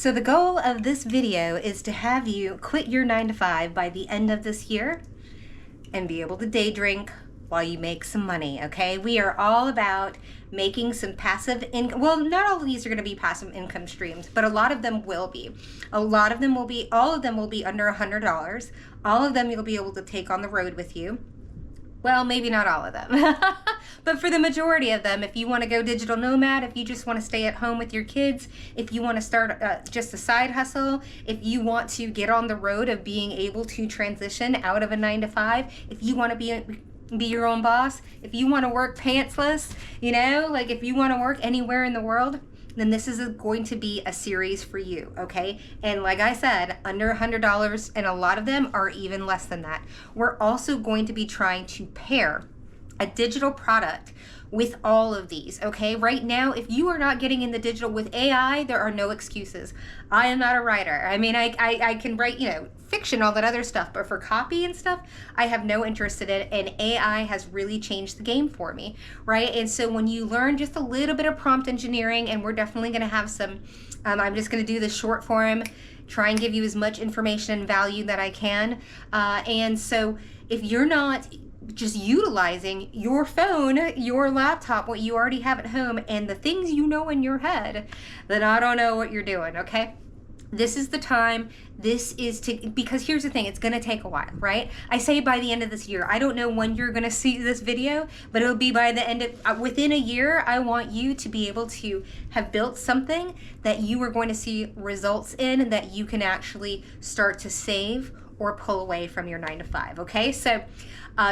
So the goal of this video is to have you quit your 9-to-5 by the end of this year and be able to day drink while you make some money, okay? We are all about making some passive income. Well, not all of these are gonna be passive income streams, but a lot of them will be. All of them will be under $100. All of them you'll be able to take on the road with you. Well, maybe not all of them, but for the majority of them, if you want to go digital nomad, if you just want to stay at home with your kids, if you want to start just a side hustle, if you want to get on the road of being able to transition out of a 9-to-5, if you want to be your own boss, if you want to work pantsless, you know, like if you want to work anywhere in the world, then this is going to be a series for you, okay? And like I said, under $100, and a lot of them are even less than that. We're also going to be trying to pair a digital product with all of these, okay? Right now, if you are not getting in the digital with AI, there are no excuses. I am not a writer. I mean, I can write, you know, fiction, all that other stuff, but for copy and stuff, I have no interest in it, and AI has really changed the game for me, right? And so when you learn just a little bit of prompt engineering, and we're definitely gonna have some, I'm just gonna do the short form, try and give you as much information and value that I can. And so if you're not just utilizing your phone, your laptop, what you already have at home, and the things you know in your head, then I don't know what you're doing, okay? This is the time. This is because here's the thing, it's gonna take a while, right? I say by the end of this year. I don't know when you're gonna see this video, but it'll be by the end of, within a year, I want you to be able to have built something that you are going to see results in, and that you can actually start to save or pull away from your 9-to-5, okay? So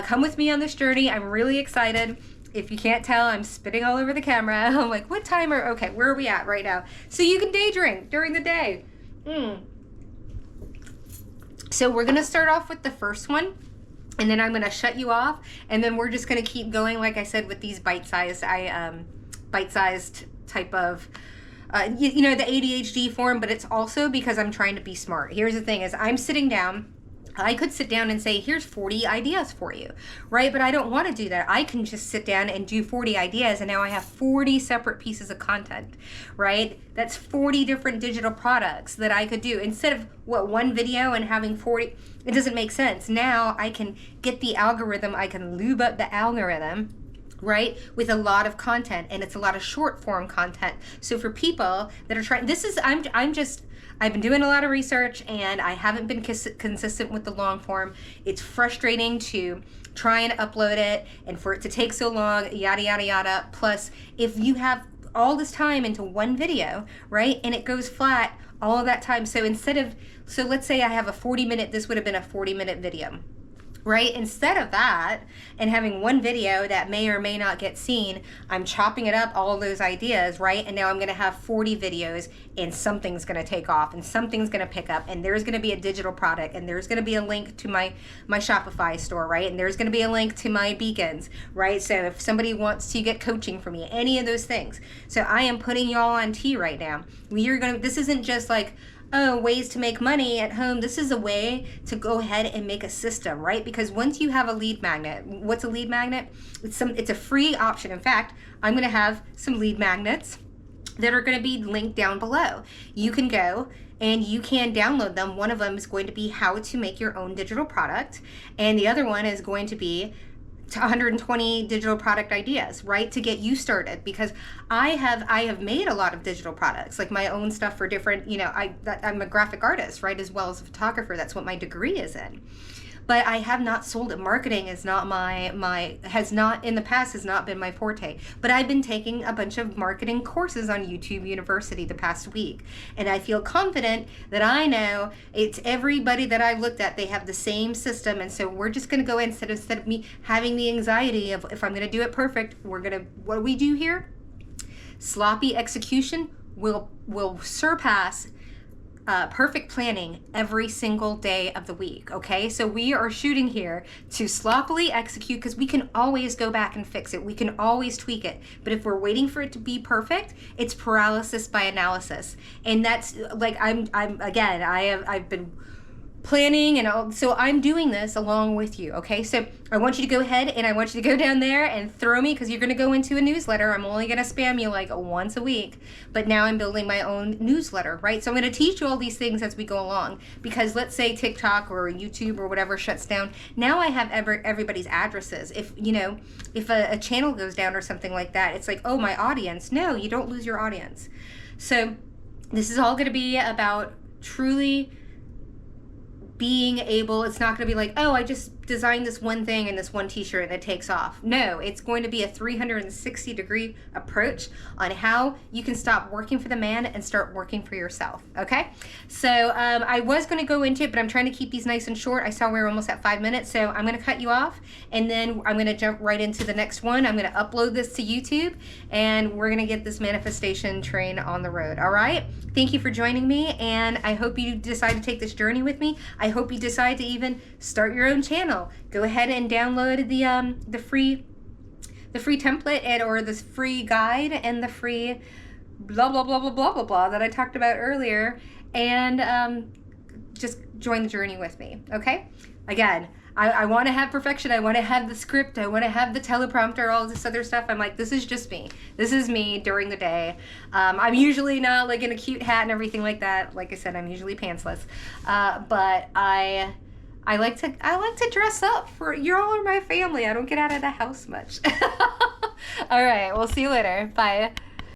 come with me on this journey. I'm really excited. If you can't tell, I'm spitting all over the camera. I'm like, what time are, okay, where are we at right now? So you can day drink during the day. So we're gonna start off with the first one, and then I'm gonna shut you off, and then we're just gonna keep going, like I said, with these bite-sized type of, you know, the ADHD form, but it's also because I'm trying to be smart. Here's the thing is I'm sitting down. I could sit down and say, here's 40 ideas for you, right? But I don't want to do that. I can just sit down and do 40 ideas, and now I have 40 separate pieces of content, right? That's 40 different digital products that I could do. Instead of, one video and having 40, it doesn't make sense. Now I can get the algorithm, I can lube up the algorithm, right, with a lot of content, and it's a lot of short form content. So for people that are trying, I've been doing a lot of research, and I haven't been consistent with the long form. It's frustrating to try and upload it and for it to take so long, yada, yada, yada. Plus, if you have all this time into one video, right, and it goes flat all of that time. So so let's say I have a 40-minute, this would have been a 40-minute video. Right? Instead of that, and having one video that may or may not get seen, I'm chopping it up, all of those ideas, right? And now I'm gonna have 40 videos, and something's gonna take off, and something's gonna pick up, and there's gonna be a digital product, and there's gonna be a link to my Shopify store, right? And there's gonna be a link to my beacons, right? So if somebody wants to get coaching from me, any of those things. So I am putting y'all on tea right now. This isn't just like, oh, ways to make money at home. This is a way to go ahead and make a system, right? Because once you have a lead magnet, what's a lead magnet? It's a free option. In fact, I'm gonna have some lead magnets that are gonna be linked down below. You can go and you can download them. One of them is going to be how to make your own digital product, and the other one is going to be 120 digital product ideas, right, to get you started. Because I have made a lot of digital products, like my own stuff for different, you know, I'm a graphic artist, right, as well as a photographer. That's what my degree is in. But I have not sold it. Marketing is not in the past has not been my forte. But I've been taking a bunch of marketing courses on YouTube University the past week. And I feel confident that I know it's everybody that I've looked at, they have the same system. And so we're just gonna go instead of me having the anxiety of if I'm gonna do it perfect, what do we do here? Sloppy execution will surpass perfect planning every single day of the week, okay? So we are shooting here to sloppily execute, because we can always go back and fix it. We can always tweak it. But if we're waiting for it to be perfect, it's paralysis by analysis. And that's like, I've been planning and all. So I'm doing this along with you, okay? So I want you to go ahead and I want you to go down there and throw me, because you're going to go into a newsletter. I'm only going to spam you like once a week, but now I'm building my own newsletter, right? So I'm going to teach you all these things as we go along, because let's say TikTok or YouTube or whatever shuts down. Now I have everybody's addresses. If, you know, if a channel goes down or something like that, it's like, oh, my audience. No, you don't lose your audience. So this is all going to be about truly being able, it's not going to be like, oh, I just designed this one thing in this one t-shirt and it takes off. No, it's going to be a 360-degree approach on how you can stop working for the man and start working for yourself, okay? So I was going to go into it, but I'm trying to keep these nice and short. I saw we were almost at 5 minutes, so I'm going to cut you off, and then I'm going to jump right into the next one. I'm going to upload this to YouTube, and we're going to get this manifestation train on the road, all right? Thank you for joining me, and I hope you decide to take this journey with me. I hope you decide to even start your own channel. Go ahead and download the free template and or this free guide and the free blah blah blah blah blah blah blah that I talked about earlier, and just join the journey with me. Okay? Again, I want to have perfection. I want to have the script. I want to have the teleprompter, all this other stuff. I'm like, this is just me. This is me during the day. I'm usually not like in a cute hat and everything like that. Like I said, I'm usually pantsless. But I like to dress up for you. All are my family. I don't get out of the house much. All right, we'll see you later. Bye.